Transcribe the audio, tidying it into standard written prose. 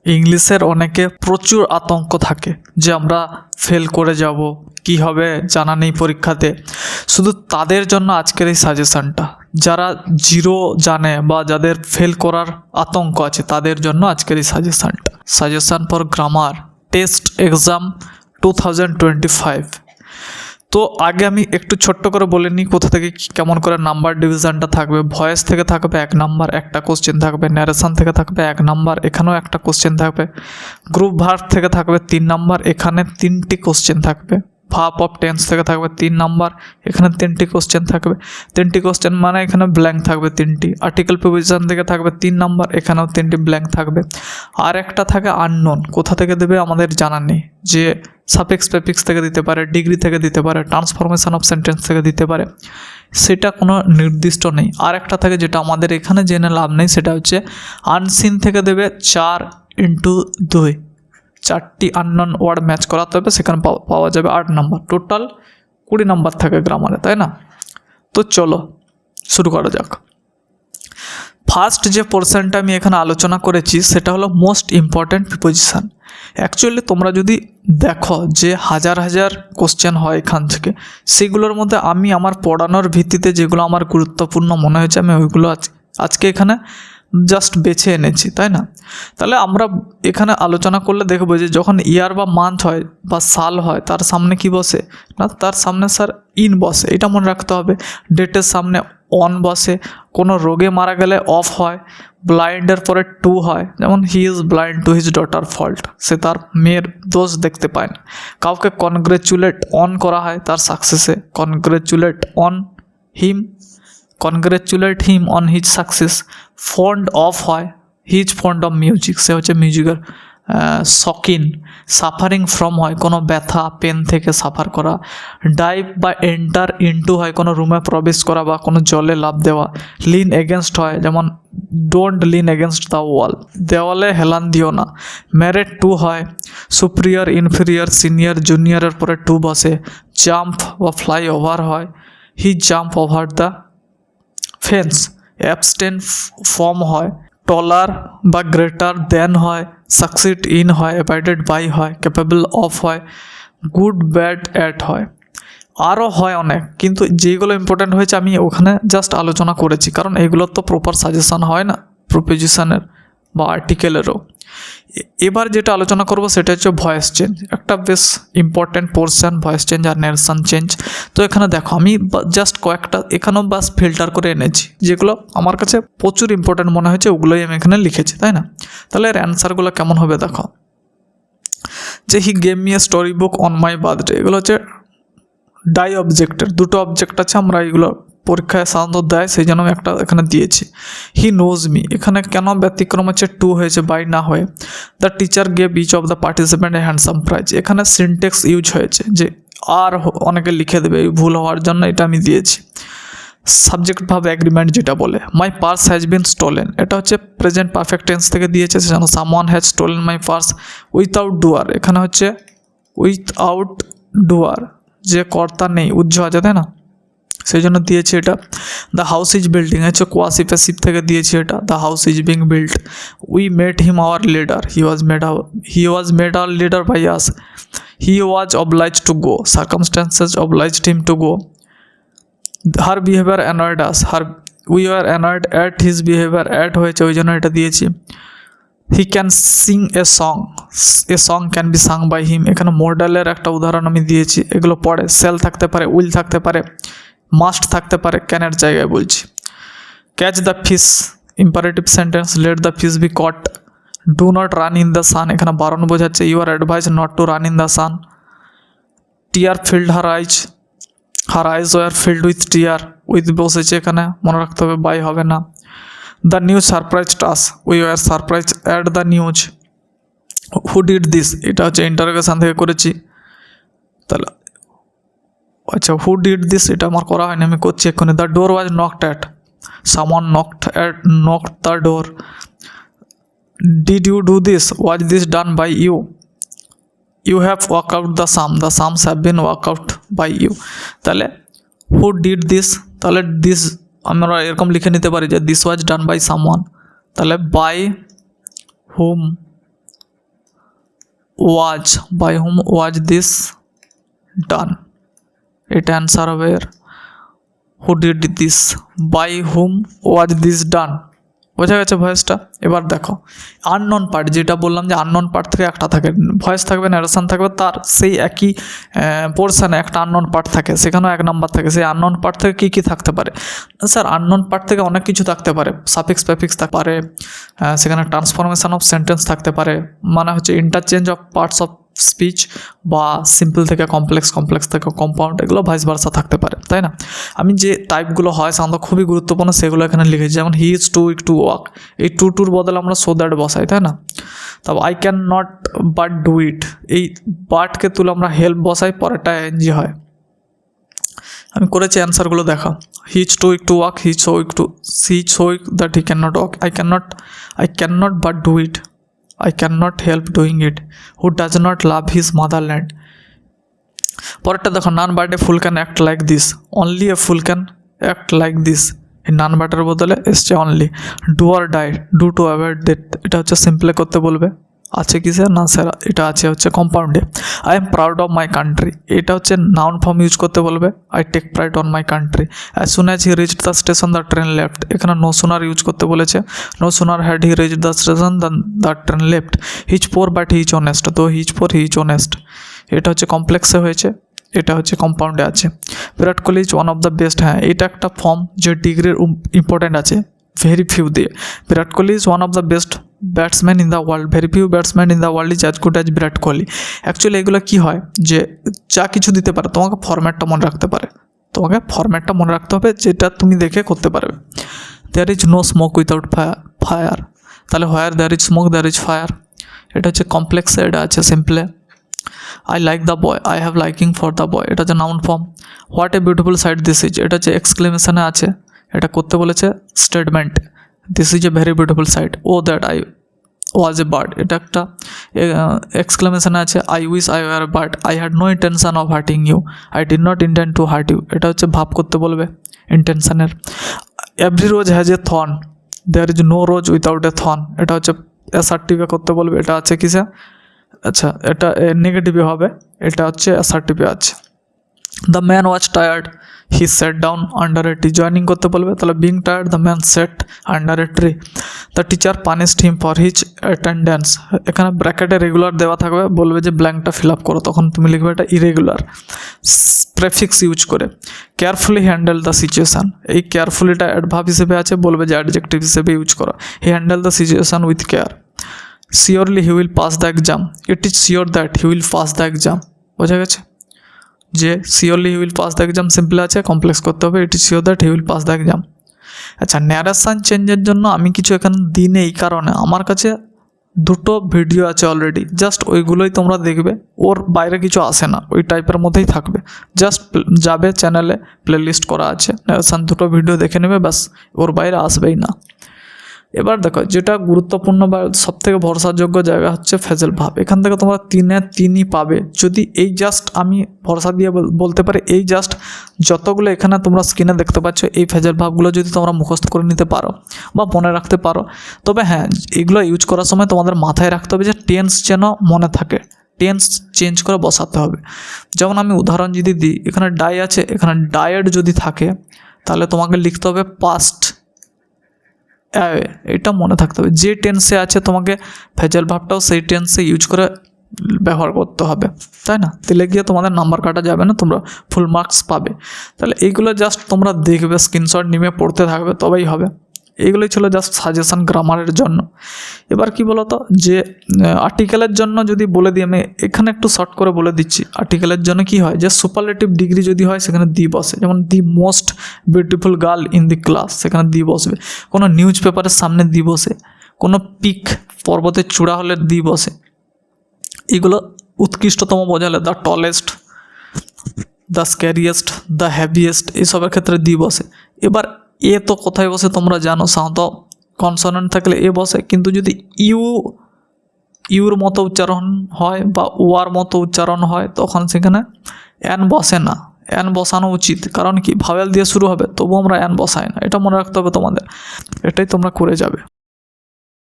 ইংলিশের অনেকে প্রচুর আতঙ্ক থাকে যে আমরা ফেল করে যাব, কি হবে জানা নেই পরীক্ষাতে। শুধু তাদের জন্য আজকের এই সাজেশানটা, যারা জিরো জানে বা যাদের ফেল করার আতঙ্ক আছে তাদের জন্য আজকের এই suggestion for grammar test exam 2025। তো আগে আমি একটু ছোট্ট করে বলে নিই কোথা থেকে কেমন করে নাম্বার ডিভিশনটা থাকবে। ভয়েস থেকে থাকবে 1 নাম্বার, একটা কোশ্চেন থাকবে। ন্যারেশন থেকে থাকবে 1 নাম্বার, এখানেও একটা কোশ্চেন থাকবে। গ্রুপ ভার্ব থেকে থাকবে 3 নাম্বার, এখানে 3টি কোশ্চেন থাকবে। ভার্ব অফ টেন্স থেকে থাকবে 3 নাম্বার, এখানে 3টি কোশ্চেন থাকবে। 3টি কোশ্চেন মানে এখানে ব্ল্যাঙ্ক থাকবে 3টি। আর্টিকেল প্রিপোজিশন থেকে থাকবে 3 নাম্বার, এখানেও 3টি ব্ল্যাঙ্ক থাকবে। আর একটা থাকে আননোন, কোথা থেকে দেবে আমাদের জানা নেই, যে সাফিক্স প্রেফিক্স থেকে দিতে পারে, ডিগ্রি থেকে দিতে পারে, ট্রান্সফরমেশন অফ সেন্টেন্স থেকে দিতে পারে, সেটা কোনো নির্দিষ্ট নেই। আর একটা থাকে যেটা আমাদের এখানে জেনে লাভ নেই, সেটা হচ্ছে আনসিন থেকে দেবে 4x2, 4টি আননোন ওয়ার্ড ম্যাচ করাতে হবে, সেখানে পাওয়া যাবে 8 নাম্বার। টোটাল 20 নাম্বার থাকে গ্রামারে, তাই না? তো চলো শুরু করা যাক। ফার্স্ট যে পোর্শনটা আমি এখানে আলোচনা করেছি সেটা হলো মোস্ট ইম্পর্ট্যান্ট প্রিপোজিশন। অ্যাকচুয়ালি তোমরা যদি দেখো যে হাজার হাজার কোশ্চেন হয় এখান থেকে, সেগুলোর মধ্যে আমি আমার পড়ানোর ভিত্তিতে যেগুলো আমার গুরুত্বপূর্ণ মনে হয়েছে আমি ওইগুলো আজকে এখানে জাস্ট বেছে এনেছি, তাই না? তাহলে আমরা এখানে আলোচনা করলে দেখবো যে যখন ইয়ার বা মান্থ হয় বা সাল হয়, তার সামনে কি বসে না, তার সামনে স্যার ইন বসে, এটা মনে রাখতে হবে। ডেটের সামনে অন বসে, কোনো রোগে মারা গেলে অফ হয়, ব্লাইন্ডের পরে টু হয়, যেমন he is blind to his daughter fault, সে তার মেয়ের দোষ দেখতে পায় না। কাউকে কনগ্রেচুলেট অন করা হয় তার সাকসেসে, congratulate on him, congratulate him on his success. Fond of হয়, হিজ ফন্ড অফ মিউজিক, সে হচ্ছে মিউজিকের শকিন। সাফারিং ফ্রম হয় কোনো ব্যথা পেন থেকে সাফার করা। ডাইভ বা এন্টার ইনটু হয় কোনো রুমে প্রবেশ করা বা কোনো জলে লাফ দেওয়া। লিন এগেনস্ট হয়, যেমন don't lean against the wall, দেওয়ালে হেলান দিও না। ম্যারেড টু হয়, সুপিরিয়র ইনফিরিয়র সিনিয়র জুনিয়রের পরে টু বসে। জাম্প বা ফ্লাই ওভার হয়, he jump over the fence. Abstain from হয়, টলার বা গ্রেটার দেন হয়, সাকসিড ইন হয়, অ্যাভয়েডেড বাই হয়, ক্যাপেবল অফ হয়, গুড ব্যাড অ্যাট হয়। আরও হয় অনেক, কিন্তু যেগুলো ইম্পর্ট্যান্ট হয়েছে আমি ওখানে জাস্ট আলোচনা করেছি, কারণ এগুলোর তো প্রপার সাজেশন হয় না প্রিপোজিশনের বা আর্টিকেলেরও। এবার যেটা আলোচনা করব সেটা হচ্ছে ভয়েস চেঞ্জ, একটা বেশ ইম্পর্ট্যান্ট পোর্শন, ভয়েস চেঞ্জ আর ন্যারেশন চেঞ্জ। তো এখানে দেখো আমি জাস্ট কয়েকটা এখানেও বাস ফিল্টার করে এনেছি, যেগুলো আমার কাছে প্রচুর ইম্পর্ট্যান্ট মনে হয়েছে, ওগুলোই আমি এখানে লিখেছি, তাই না? তাহলে এর অ্যান্সারগুলো কেমন হবে দেখো। যে he gave me a story book on my birthday, এগুলো হচ্ছে ডাই অবজেক্টের, দুটো অবজেক্ট আছে, আমরা এগুলো পরীক্ষায় সাধারণত দেয়, সেই জন্য আমি একটা এখানে দিয়েছি। হি নোজ মি, এখানে কেন ব্যতিক্রম হচ্ছে টু হয়েছে বাই না হয়ে। The teacher gave each of the participant a handsome prize, এখানে সিনটেক্স ইউজ হয়েছে, যে আর অনেকে লিখে দেবে এই ভুল হওয়ার জন্য এটা আমি দিয়েছি। সাবজেক্ট ভাব এগ্রিমেন্ট যেটা বলে, my purse has been stolen, এটা হচ্ছে প্রেজেন্ট পারফেক্ট টেন্স থেকে দিয়েছে, সেজন্য someone has stolen my purse. Without doer, এখানে হচ্ছে উইথআউট ডুয়ার, যে কর্তা নেই, উজ্জ্ব আছে, তাই না? সেই জন্য দিয়েছি এটা। দ্য হাউস ইজ বিল্ডিং হচ্ছে কোয়াসি প্যাসিভ থেকে দিয়েছি এটা, the house is being build. We made him our leader, he was made our leader by us. He was oblige to go, circumstances obliged him to go. Her behaviour annoyed us, we are annoyed at his behaviour, at হয়েছে ওই জন্য এটা দিয়েছি। He can sing a song can be sung by him, এখানে মডেলের একটা উদাহরণ আমি দিয়েছি। এগুলো পড়ে সেল থাকতে পারে, উইল থাকতে পারে, মাস্ট থাকতে পারে, ক্যানের জায়গায় বলছি। Catch the fish, imperative sentence, let the fish be caught. Do not run in the sun, এখানে বারণ বোঝাচ্ছে, you are advise not to run in the sun. Tear filled her eyes were filled with tear, with বসেছে এখানে, মনে রাখতে হবে, by হবে না। The news surprised us, we were surprise at the news. Who did this, এটা হচ্ছে interrogation থেকে করেছি, তাহলে আচ্ছা হু ডিড দিস এটা আমার করা হয়নি, আমি করছি এক্ষুনি। The door was knocked at, someone knocked the door. Did you do this, was this done by you. You have work out the sums have been work out by you. তাহলে who did this, তাহলে this আমরা এরকম লিখে নিতে পারি যে this was done by someone, তাহলে by whom was, by whom was this done, এটা অ্যান্সার হবে এর। Who did this, by whom was this ডান। বোঝা গেছে ভয়েসটা? এবার দেখো আননোন পার্ট, যেটা বললাম যে আননোন পার্ট থেকে একটা থাকে, ভয়েস থাকবে, ন্যারেশন থাকবে, তার সেই একই পোর্শনে একটা আননোন পার্ট থাকে, সেখানেও 1 নাম্বার থাকে। সেই আননোন পার্ট থেকে কী কী থাকতে পারে? স্যার আননোন পার্ট থেকে অনেক কিছু থাকতে পারে, সাফিক্স প্রেফিক্স থাকতে পারে, সেখানে ট্রান্সফরমেশন অফ সেন্টেন্স থাকতে পারে, মানে হচ্ছে interchange of parts of speech, বা সিম্পল থেকে কমপ্লেক্স, কমপ্লেক্স থেকে কম্পাউন্ড, এগুলো ভাইস ভার্সা থাকতে পারে, তাই না? আমি যে টাইপগুলো হয় সাধারণত খুবই গুরুত্বপূর্ণ সেগুলো এখানে লিখেছি, যেমন he is too weak to walk, এই টুর বদলে আমরা সো দ্যাট বসাই, তাই না? তবে I can not but do ইট, এই বাটকে তুলে আমরা হেল্প বসাই, পরেরটা এনজি হয়। আমি করেছি, অ্যান্সারগুলো দেখা। He is too weak to walk, he so weak that he can not walk, I can not but do it, I cannot help doing it. Who does not love his motherland? পরেরটা দেখো, none but a fool can act like this, only a fool can act like this, এই none বাটের বদলে এসছে only. Do or die, do to avoid death, এটা হচ্ছে সিম্পলে করতে বলবে, আছে কি স্যার? না স্যার, এটা আছে হচ্ছে কম্পাউন্ডে। I am proud of my country, এটা হচ্ছে নাউন ফর্ম ইউজ করতে বলবে, I take pride on my country. As soon as he reached the station the train left, এখানে নো সুনার ইউজ করতে বলেছে, no sooner had he reached the station then the train left. His poor but his honest, though his poor his honest, এটা হচ্ছে কমপ্লেক্সে হয়েছে, এটা হচ্ছে কম্পাউন্ডে আছে। বিরাট Kohli is one of the best, হ্যাঁ এটা একটা ফর্ম যে ডিগ্রির ইম্পর্টেন্ট আছে, ভেরি ফিউ দিয়ে। Virat Kohli is one of the best batsman in the world, very few batsman in the world is as good as Virat Kohli. Actually এগুলো কী হয় যে যা কিছু দিতে পারে, তোমাকে ফরম্যাটটা মনে রাখতে পারে, তোমাকে ফরম্যাটটা মনে রাখতে হবে, যেটা তুমি দেখে করতে পারবে। There is no smoke without fire, তাহলে where there is smoke there is fire, এটা হচ্ছে কমপ্লেক্সে, এটা আছে সিম্পলে। I like the boy, I have liking for the boy, এটা হচ্ছে noun form. What a beautiful sight this is, এটা হচ্ছে এক্সক্লেমেশনে আছে, এটা করতে বলেছে statement, this is a very beautiful sight. O that I was a bird, এটা একটা এক্সক্লেমেশনে আছে। I wish I were a bird, I had no intention of hurting you, I did not intend to hurt you, এটা হচ্ছে ভাব করতে বলবে ইন্টেনশনের। Every rose has a thorn, there is no rose without a thorn, এটা হচ্ছে অ্যাসার্টিভে করতে বলবে, এটা আছে কিসে? আচ্ছা, এটা নেগেটিভে হবে, এটা হচ্ছে অ্যাসার্টিভে আছে। The man was tired, he said down under a tree, joining করতে বলবে, তাহলে being tired the man said under a tree. The teacher punished him for his attendance, এখানে ব্র্যাকেটে রেগুলার দেওয়া থাকবে, বলবে যে ব্ল্যাঙ্কটা ফিল আপ করো, তখন তুমি লিখবে এটা ইরেগুলার, প্রেফিক্স ইউজ করে। কেয়ারফুলি হ্যান্ডেল দ্য সিচুয়েশান, এই কেয়ারফুলিটা অ্যাডভার্ব হিসেবে আছে, বলবে যে অ্যাডজেক্টিভ হিসেবে ইউজ করো। He handle the situation with care. Surely he will pass the exam, it is sure that he will pass the exam, বোঝা গেছে? যে surely he will pass the exam simple আছে, কমপ্লেক্স করতে হবে, it is sure that he will pass the exam. আচ্ছা, narration চেঞ্জের জন্য আমি কিছু এখানে দিই নেই, এই কারণে আমার কাছে 2টো ভিডিও আছে অলরেডি, জাস্ট ওইগুলোই তোমরা দেখবে, ওর বাইরে কিছু আসে না, ওই টাইপের মধ্যেই থাকবে, জাস্ট যাবে চ্যানেলে প্লেলিস্ট করা আছে, ন্যারেশন 2টো ভিডিও দেখে নেবে, ব্যাস, ওর বাইরে আসবেই না। এবার দেখো, যেটা গুরুত্বপূর্ণ বা সবথেকে ভরসাযোগ্য জায়গা হচ্ছে ফেজেল ভাব, এখান থেকে তোমরা 3-3ই পাবে। যদি এই জাস্ট আমি ভরসা দিয়ে বলতে পারি, এই জাস্ট যতগুলো এখানে তোমরা স্ক্রিনে দেখতে পাচ্ছ, এই ফেজেল ভাবগুলো যদি তোমরা মুখস্থ করে নিতে পারো বা মনে রাখতে পারো, তবে হ্যাঁ, এগুলো ইউজ করার সময় তোমাদের মাথায় রাখতে হবে যে টেন্স যেন মনে থাকে, টেন্স চেঞ্জ করে বসাতে হবে। যেমন আমি উদাহরণ যদি দিই, এখানে ডাই আছে, এখানে ডায়েড যদি থাকে, তাহলে তোমাকে লিখতে হবে পাস্ট, এটা মনে থাকতে হবে। যে টেন্সে আছে তোমাকে ফেজাল ভাবটাও সেই টেন্সে ইউজ করে ব্যবহার করতে হবে, তাই না? দিলে গিয়ে তোমাদের নাম্বার কাটা যাবে না, তোমরা ফুল মার্কস পাবে। তাহলে এইগুলো জাস্ট তোমরা দেখবে, স্ক্রিনশট নিয়ে পড়তে থাকবে, তবেই হবে। এইগুলোই ছিল জাস্ট সাজেশন গ্রামারের জন্য। এবার কি বলতো, যে আর্টিকেলের জন্য যদি বলে দিই, আমি এখানে একটু শর্ট করে বলে দিচ্ছি। আর্টিকেলের জন্য কি হয়, যে সুপারলেটিভ ডিগ্রি যদি হয় সেখানে দি বসে, যেমন the most beautiful girl in the class, সেখানে দি বসবে। কোনো নিউজ পেপারের সামনে দি বসে, কোনো পিক পর্বতের চূড়া হলে দি বসে। এগুলো উৎকৃষ্টতম বোঝালে the tallest, the scariest, the heaviest, এইসবের ক্ষেত্রে দি বসে। এবার এ তো কোথায় বসে তোমরা জানো, সাধারণত কনসোনেন্ট থাকলে এ বসে, কিন্তু যদি ইউর মতো উচ্চারণ হয় বা ওয়ার মতো উচ্চারণ হয়, তখন সেখানে এন বসে না। এন বসানো উচিত, কারণ কি ভাওয়েল দিয়ে শুরু হবে, তবু আমরা এন বসাই না, এটা মনে রাখতে হবে তোমাদের, এটাই তোমরা করে যাবে।